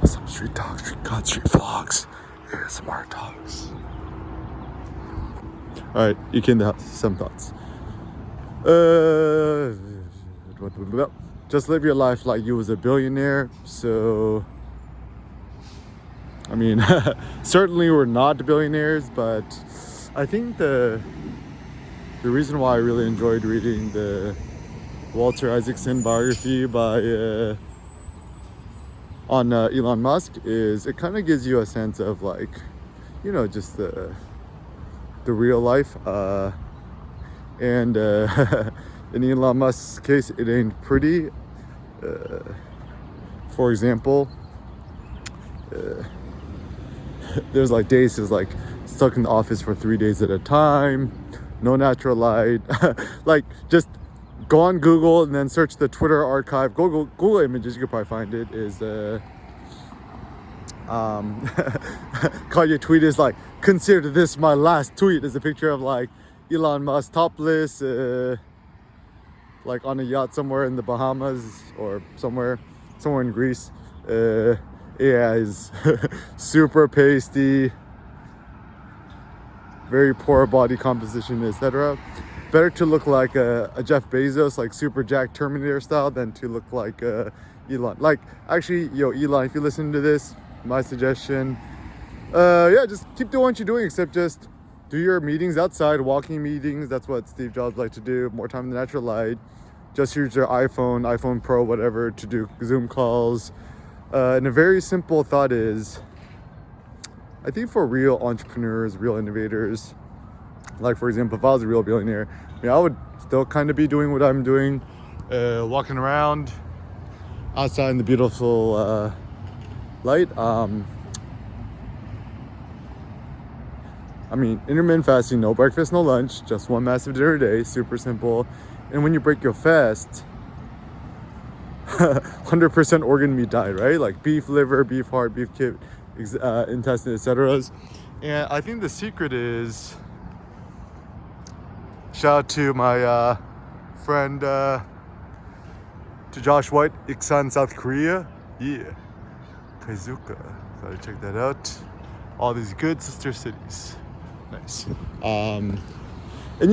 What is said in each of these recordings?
some street talk, street cuts, street vlogs, ASMR talks. Alright, you came to the house. Some thoughts. Just live your life like you was a billionaire. So, I mean, certainly we're not billionaires, but I think the reason why I really enjoyed reading the Walter Isaacson biography by on Elon Musk is it kind of gives you a sense of like, you know, just the real life. And in Elon Musk's case, it ain't pretty. For example, there's like days he's like stuck in the office for 3 days at a time, no natural light. Like, just go on Google and then search the Twitter archive. Google images, you could probably find it. Is Kanye tweet is like, consider this my last tweet. Is a picture of like Elon Musk topless, like on a yacht somewhere in the Bahamas or somewhere in Greece. Yeah, he's super pasty, very poor body composition, etc. Better to look like a Jeff Bezos, like super jacked Terminator style, than to look like Elon. Like, actually, Elon, if you listen to this, my suggestion, yeah, just keep doing what you're doing, except just do your meetings outside, walking meetings. That's what Steve Jobs liked to do. More time in the natural light. Just use your iPhone Pro, whatever, to do Zoom calls. And a very simple thought is, I think for real entrepreneurs, real innovators, like for example, if I was a real billionaire, I mean, I would still kind of be doing what I'm doing, walking around outside in the beautiful light. I mean, intermittent fasting, no breakfast, no lunch, just one massive dinner a day, super simple. And when you break your fast, 100% organ meat diet, right? Like beef liver, beef heart, beef kidney, intestine, etc. And I think the secret is, shout out to my friend, to Josh White, Iksan, South Korea. Yeah, Kaizuka. Gotta check that out. All these good sister cities. Nice. And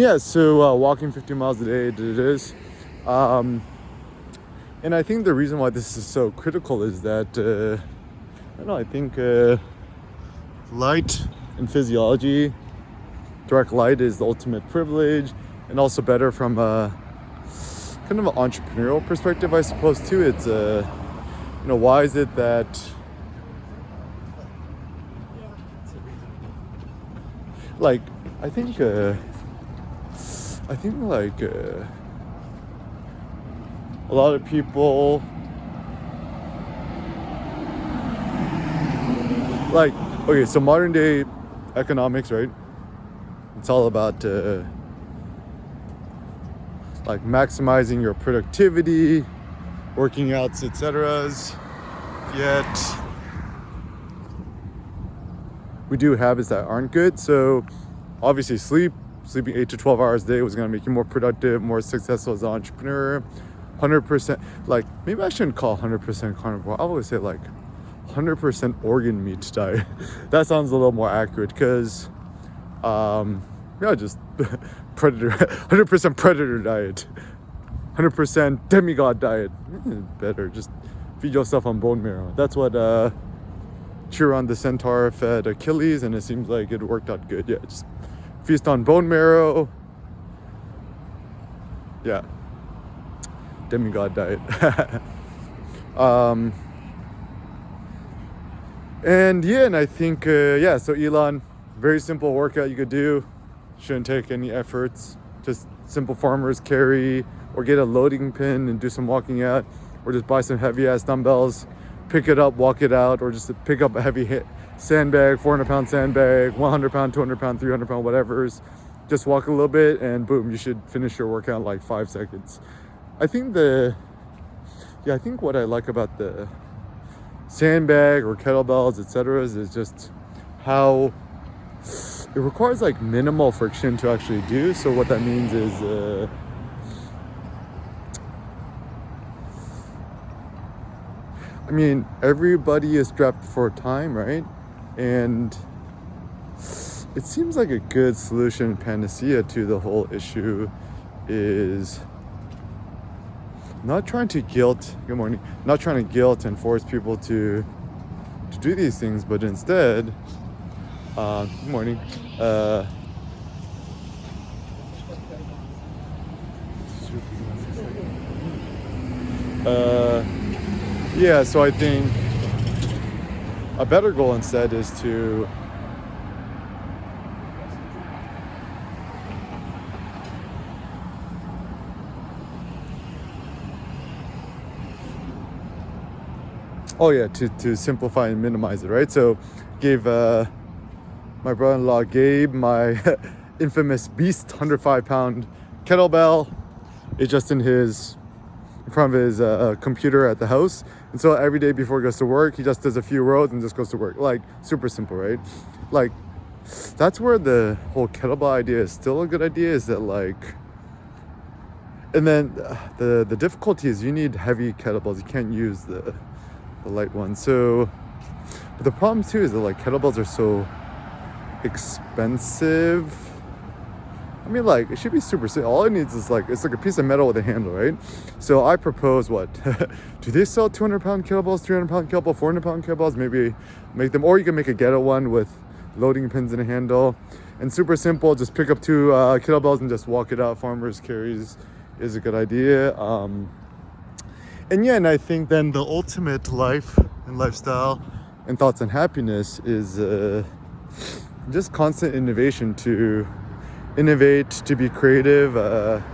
yeah, so walking 50 miles a day, it is. And I think the reason why this is so critical is that, I don't know, I think light and physiology, direct light is the ultimate privilege, and also better from a kind of an entrepreneurial perspective, I suppose, too. It's, why is it that like, I think like a lot of people like, okay, so modern day economics, right? It's all about like maximizing your productivity, working outs, etc. Yet we do habits that aren't good. So obviously sleeping 8 to 12 hours a day was going to make you more productive, more successful as an entrepreneur. 100%, like, maybe I shouldn't call 100% carnivore. I always say like 100% organ meat diet. That sounds a little more accurate, because just predator, 100% predator diet, 100% demigod diet. Better just feed yourself on bone marrow. That's what Chiron the Centaur fed Achilles, and it seems like it worked out good. Yeah, just feast on bone marrow. Yeah, demigod diet. And I think so Elon, very simple workout you could do, shouldn't take any efforts, just simple farmers carry, or get a loading pin and do some walking out, or just buy some heavy ass dumbbells, pick it up, walk it out, or just pick up a heavy sandbag, 400-pound sandbag, 100-pound, 200-pound, 300-pound, whatever's. Just walk a little bit, and boom, you should finish your workout in like 5 seconds. I think what I like about the sandbag or kettlebells, etc., is just how it requires like minimal friction to actually do. So what that means is I mean, everybody is strapped for time, right? And it seems like a good solution, panacea to the whole issue is not trying to guilt, good morning, not trying to guilt and force people to do these things, but instead, good morning, yeah, so I think a better goal instead is to to simplify and minimize it, right? So gave my brother-in-law Gabe my infamous beast 105-pound kettlebell. It's just in front of his computer at the house, and so every day before he goes to work, he just does a few rows and just goes to work. Like, super simple, right? Like, that's where the whole kettlebell idea is still a good idea, is that like, and then the difficulty is you need heavy kettlebells. You can't use the light ones. So, but the problem too is that like kettlebells are so expensive. I mean, like, it should be super simple. All it needs is like, it's like a piece of metal with a handle, right? So I propose what? Do they sell 200-pound kettlebells, 300-pound kettlebell, 400-pound kettlebells? Maybe make them, or you can make a ghetto one with loading pins and a handle. And super simple, just pick up 2 kettlebells and just walk it out. Farmers carries is a good idea. And yeah, and I think then the ultimate life and lifestyle and thoughts and happiness is just constant innovation, to innovate, to be creative. To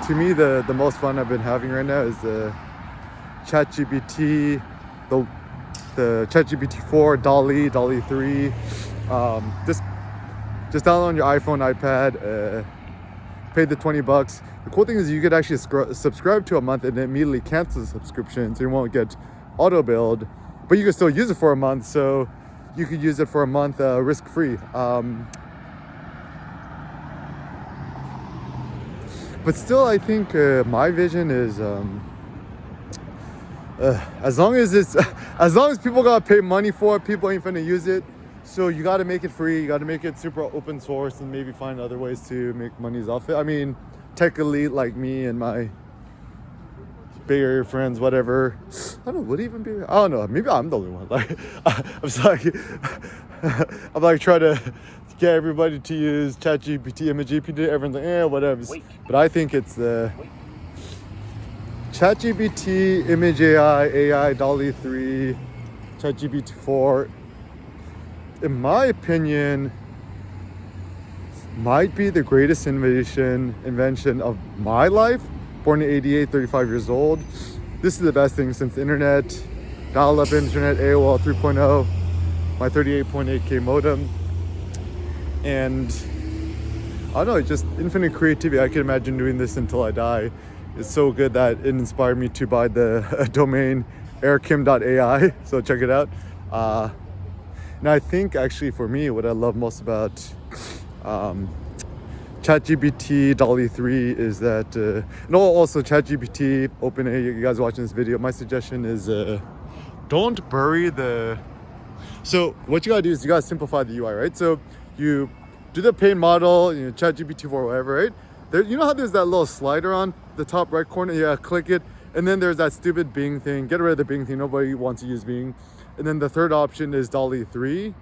me, the most fun I've been having right now is the ChatGPT, the ChatGPT 4, DALL-E 3. Just download on your iPhone, iPad, pay the $20. The cool thing is you could actually subscribe to a month and then immediately cancel the subscription, so you won't get auto billed, but you can still use it for a month, so you could use it for a month risk-free. But still, I think my vision is as long as people gotta pay money for it, people ain't finna use it. So you gotta make it free. You gotta make it super open source, and maybe find other ways to make monies off it. I mean, tech elite like me and my Bay Area friends, whatever. I don't know, would it even be? I don't know. Maybe I'm the only one. Like, I'm like trying to get everybody to use ChatGPT, image GPT. Everyone's like, whatever. But I think it's the ChatGPT, image AI, DALL-E 3, ChatGPT 4. In my opinion, might be the greatest invention of my life. Born in 88, 35 years old. This is the best thing since the internet, dial-up internet, AOL 3.0, my 38.8K modem. And I don't know, just infinite creativity. I can imagine doing this until I die. It's so good that it inspired me to buy the domain airkim.ai. So check it out. And I think actually for me, what I love most about ChatGPT, DALL-E 3 is that, and also ChatGPT, OpenAI, you guys watching this video, my suggestion is don't bury so what you gotta do is you gotta simplify the UI, right? So you do the paid model, ChatGPT 4, whatever, right? There, you know how there's that little slider on the top right corner? Yeah, click it. And then there's that stupid Bing thing. Get rid of the Bing thing. Nobody wants to use Bing. And then the third option is DALL-E 3.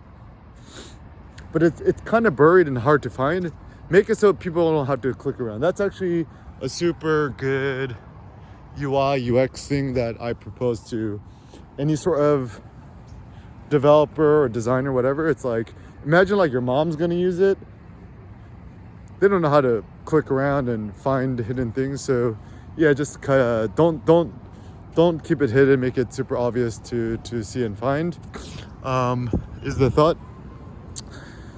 But it's kind of buried and hard to find. Make it so people don't have to click around. That's actually a super good UI, UX thing that I propose to any sort of developer or designer, whatever. It's like, imagine like your mom's gonna use it. They don't know how to click around and find hidden things. So yeah, just kind of don't keep it hidden. Make it super obvious to see and find. Is the thought.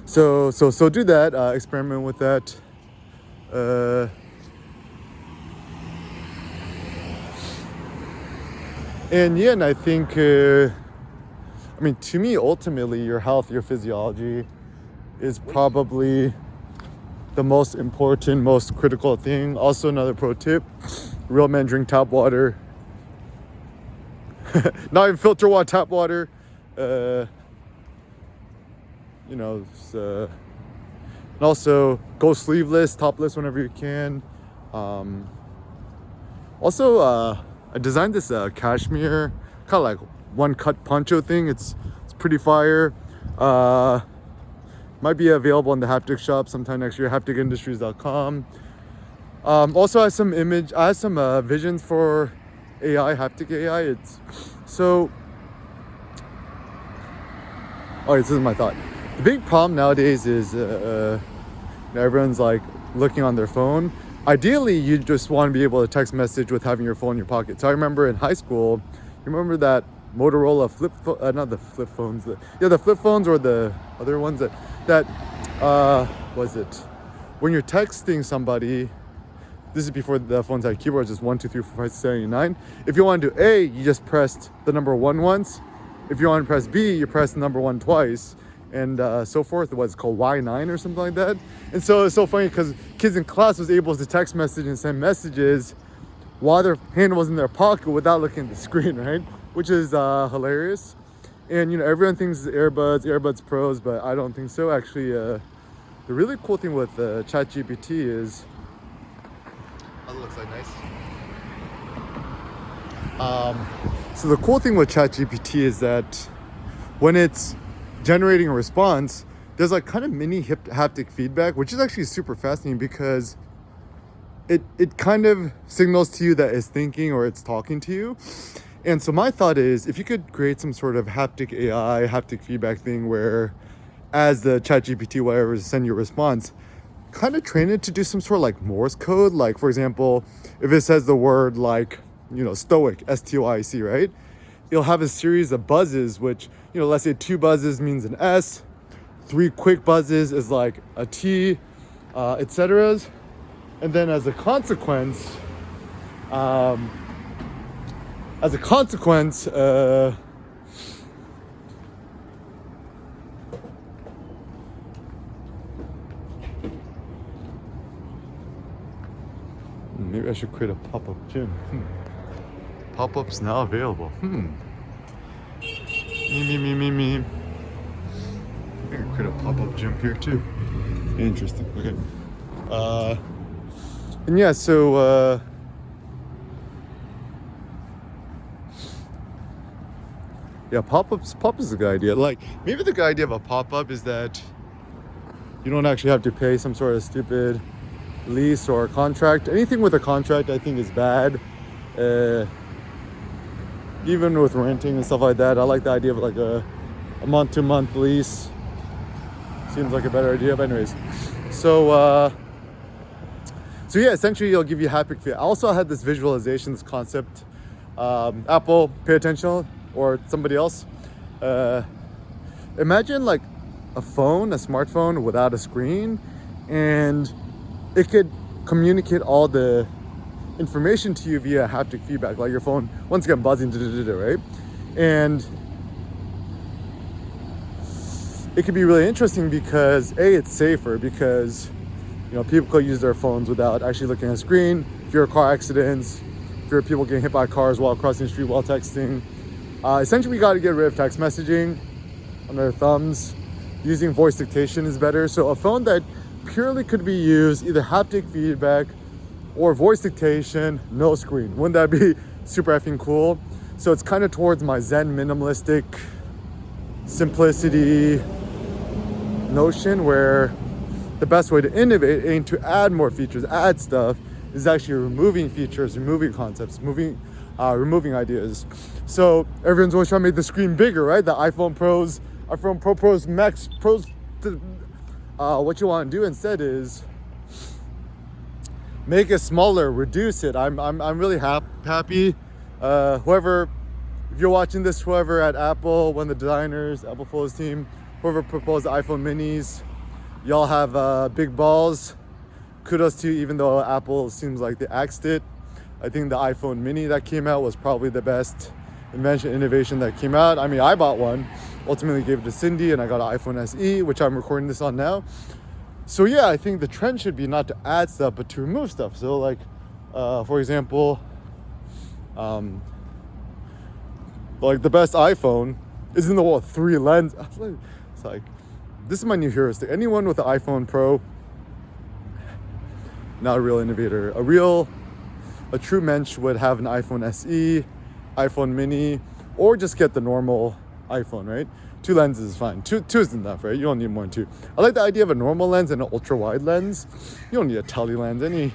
So do that. Experiment with that. And yeah, and I think, I mean, to me, ultimately, your health, your physiology is probably the most important, most critical thing. Also, another pro tip, real men drink tap water. not even filter water, tap water. You know, and also go sleeveless, topless whenever you can. Also, I designed this cashmere kind of like one cut poncho thing. It's pretty fire. Might be available in the Haptic shop sometime next year. hapticindustries.com. Also, I have some visions for AI, haptic AI. It's so. Oh, this is my thought. The big problem nowadays is everyone's like looking on their phone. Ideally, you just want to be able to text message with having your phone in your pocket. So I remember in high school, you remember that Motorola not the flip phones, the flip phones or the other ones that was it? When you're texting somebody, this is before the phones had keyboards, just 1, 2, 3, 4, 5, 6, 7, 8, 9. If you want to do A, you just pressed the number 1 once. If you want to press B, you press the number 1 twice. And so forth. What's called Y9 or something like that. And so it's so funny because kids in class was able to text message and send messages while their hand was in their pocket without looking at the screen, right? Which is hilarious. And you know, everyone thinks earbuds pros, but I don't think so. Actually, the really cool thing with ChatGPT is, oh, that looks like nice. So the cool thing with ChatGPT is that when it's generating a response, there's like kind of mini haptic feedback, which is actually super fascinating because it kind of signals to you that it's thinking or it's talking to you. And so my thought is, if you could create some sort of haptic AI, haptic feedback thing where as the ChatGPT, whatever, send you a response, kind of train it to do some sort of like Morse code. Like, for example, if it says the word like, you know, stoic, S-T-O-I-C, right? You'll have a series of buzzes, which, you know, let's say 2 buzzes means an S, 3 quick buzzes is like a T, etc. And then as a consequence, maybe I should create a pop-up gym. Pop-ups now available. Me. I can create a pop-up gym here too. Interesting. Okay. And yeah, so yeah, pop-ups is a good idea. Like, maybe the good idea of a pop-up is that you don't actually have to pay some sort of stupid lease or contract. Anything with a contract I think is bad. Even with renting and stuff like that, I like the idea of like a month-to-month lease. Seems like a better idea, but anyways. So yeah, essentially it'll give you haptic feel. I also had this visualization, this concept. Apple, pay attention, or somebody else. Imagine like a smartphone without a screen, and it could communicate all the information to you via haptic feedback, like your phone once again buzzing, right? And it could be really interesting because it's safer, because you know, people could use their phones without actually looking at a screen. If you're car accidents, if you're people getting hit by cars while crossing the street while texting, essentially we got to get rid of text messaging on their thumbs. Using voice dictation is better. So a phone that purely could be used either haptic feedback or voice dictation, no screen. Wouldn't that be super effing cool? So it's kind of towards my Zen minimalistic simplicity notion, where the best way to innovate and to add more features, add stuff, is actually removing features, removing concepts, removing ideas. So everyone's always trying to make the screen bigger, right? The iPhone Pro Pros, Max Pros. What you want to do instead is make it smaller, reduce it. I'm really happy. Whoever, if you're watching this, whoever at Apple, one of the designers, Apple Photos team, whoever proposed the iPhone minis, y'all have big balls. Kudos to you, even though Apple seems like they axed it. I think the iPhone mini that came out was probably the best innovation that came out. I mean, I bought one, ultimately gave it to Cindy, and I got an iPhone SE, which I'm recording this on now. So yeah, I think the trend should be not to add stuff, but to remove stuff. So like, for example, Like the best iPhone is in the world 3 lens. It's like, this is my new heuristic. Anyone with an iPhone Pro, not a real innovator. A true mensch would have an iPhone SE, iPhone mini, or just get the normal iPhone, right? 2 lenses is fine. Two is enough, right? You don't need more than 2. I like the idea of a normal lens and an ultra wide lens. You don't need a tele lens. Any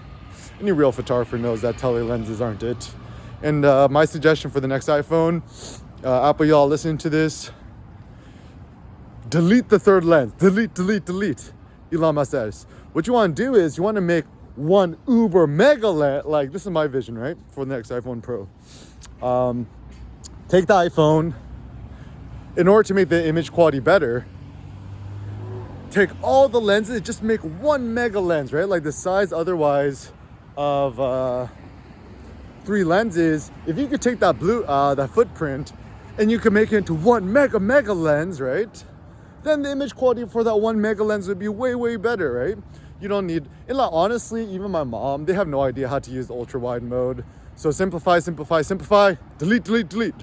real photographer knows that tele lenses aren't it. And my suggestion for the next iPhone, Apple, y'all listening to this, delete the 3rd lens. Delete. Elon Musk says. What you want to do is you want to make one uber mega lens. Like, this is my vision, right? For the next iPhone Pro. Take the iPhone. In order to make the image quality better, take all the lenses, just make one mega lens, right? Like the size otherwise of 3 lenses. If you could take that footprint and you could make it into one mega lens, right? Then the image quality for that one mega lens would be way better, right? You don't need, and like, honestly, even my mom, they have no idea how to use the ultra wide mode. So simplify, delete.